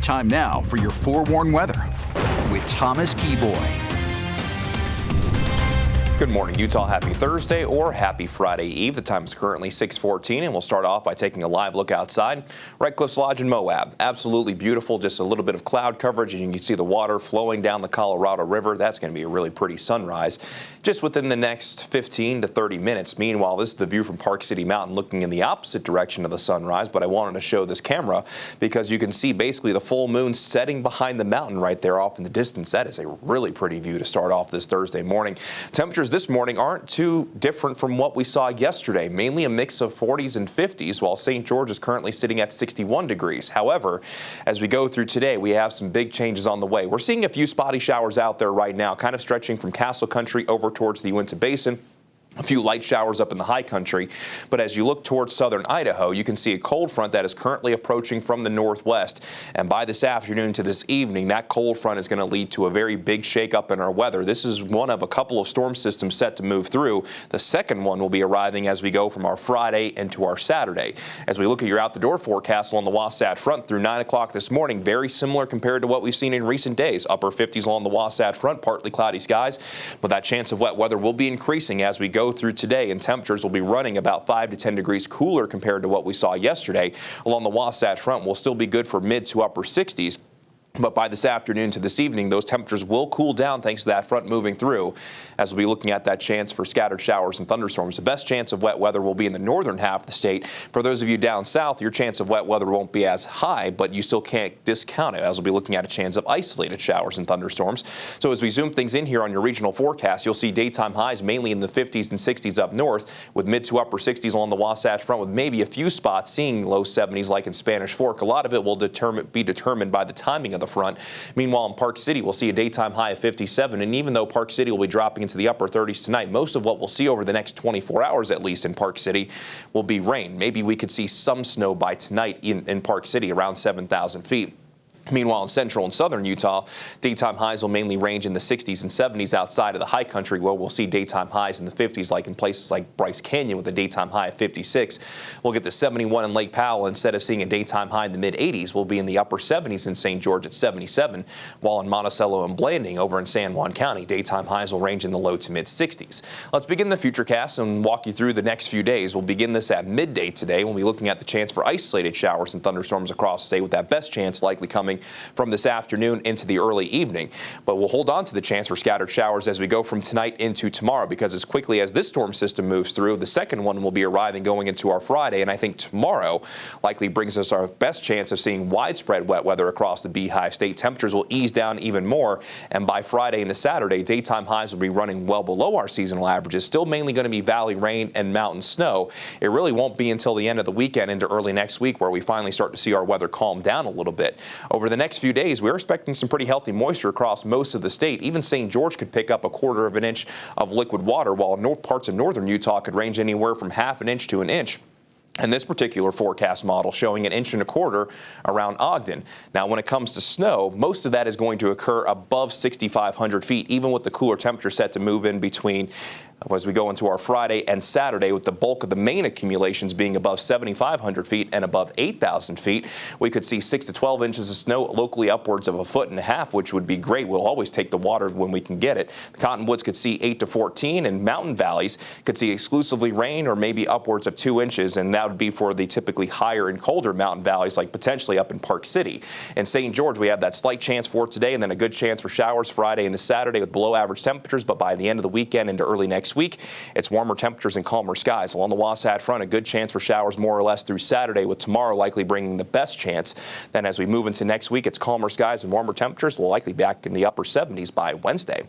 Time now for your forewarned weather with Thomas Keyboy. Good morning, Utah. Happy Thursday or happy Friday Eve. The time is currently 6:14, and we'll start off by taking a live look outside. Red Cliffs Lodge in Moab. Absolutely beautiful. Just a little bit of cloud coverage, and you can see the water flowing down the Colorado River. That's going to be a really pretty sunrise just within the next 15 to 30 minutes. Meanwhile, this is the view from Park City Mountain looking in the opposite direction of the sunrise, but I wanted to show this camera because you can see basically the full moon setting behind the mountain right there off in the distance. That is a really pretty view to start off this Thursday morning. Temperatures this morning aren't too different from what we saw yesterday, mainly a mix of 40s and 50s, while St. George is currently sitting at 61 degrees. However, as we go through today, we have some big changes on the way. We're seeing a few spotty showers out there right now, kind of stretching from Castle Country over towards the Uinta Basin. A few light showers up in the high country, but as you look towards southern Idaho, you can see a cold front that is currently approaching from the northwest. And by this afternoon to this evening, that cold front is going to lead to a very big shakeup in our weather. This is one of a couple of storm systems set to move through. The second one will be arriving as we go from our Friday into our Saturday. As we look at your out-the-door forecast along the Wasatch Front through 9 o'clock this morning, very similar compared to what we've seen in recent days. Upper 50s along the Wasatch Front, partly cloudy skies, but that chance of wet weather will be increasing as we go through today, and temperatures will be running about 5 to 10 degrees cooler compared to what we saw yesterday. Along the Wasatch Front will still be good for mid to upper 60s. But by this afternoon to this evening, those temperatures will cool down thanks to that front moving through, as we'll be looking at that chance for scattered showers and thunderstorms. The best chance of wet weather will be in the northern half of the state. For those of you down south, your chance of wet weather won't be as high, but you still can't discount it, as we'll be looking at a chance of isolated showers and thunderstorms. So as we zoom things in here on your regional forecast, you'll see daytime highs mainly in the 50s and 60s up north, with mid to upper 60s along the Wasatch Front, with maybe a few spots seeing low 70s like in Spanish Fork. A lot of it will be determined by the timing of the front. Meanwhile, in Park City, we'll see a daytime high of 57, and even though Park City will be dropping into the upper 30s tonight, most of what we'll see over the next 24 hours, at least in Park City, will be rain. Maybe we could see some snow by tonight in Park City, around 7,000 feet. Meanwhile, in central and southern Utah, daytime highs will mainly range in the 60s and 70s outside of the high country, where we'll see daytime highs in the 50s, like in places like Bryce Canyon with a daytime high of 56. We'll get to 71 in Lake Powell. Instead of seeing a daytime high in the mid-80s, we'll be in the upper 70s in St. George at 77, while in Monticello and Blanding over in San Juan County, daytime highs will range in the low to mid-60s. Let's begin the futurecast and walk you through the next few days. We'll begin this at midday today. We'll be looking at the chance for isolated showers and thunderstorms across the state, with that best chance likely coming from this afternoon into the early evening. But we'll hold on to the chance for scattered showers as we go from tonight into tomorrow, because as quickly as this storm system moves through, the second one will be arriving going into our Friday, and I think tomorrow likely brings us our best chance of seeing widespread wet weather across the Beehive State. Temperatures will ease down even more, and by Friday into Saturday, daytime highs will be running well below our seasonal averages, still mainly going to be valley rain and mountain snow. It really won't be until the end of the weekend into early next week where we finally start to see our weather calm down a little bit. Over the next few days, we're expecting some pretty healthy moisture across most of the state. Even St. George could pick up a 1/4 of an inch of liquid water, while parts of northern Utah could range anywhere from 1/2 an inch to an inch. And this particular forecast model showing 1.25 inches around Ogden. Now, when it comes to snow, most of that is going to occur above 6,500 feet, even with the cooler temperature set to move in between as we go into our Friday and Saturday, with the bulk of the main accumulations being above 7,500 feet and above 8,000 feet. We could see 6 to 12 inches of snow, locally upwards of 1.5 feet, which would be great. We'll always take the water when we can get it. The Cottonwoods could see 8 to 14, and mountain valleys could see exclusively rain or maybe upwards of 2 inches, and that would be for the typically higher and colder mountain valleys, like potentially up in Park City. In St. George, we have that slight chance for today, and then a good chance for showers Friday and Saturday with below average temperatures, but by the end of the weekend into early next week, it's warmer temperatures and calmer skies. Along the Wasatch Front, a good chance for showers more or less through Saturday, with tomorrow likely bringing the best chance. Then as we move into next week, it's calmer skies and warmer temperatures. We'll likely be back in the upper 70s by Wednesday.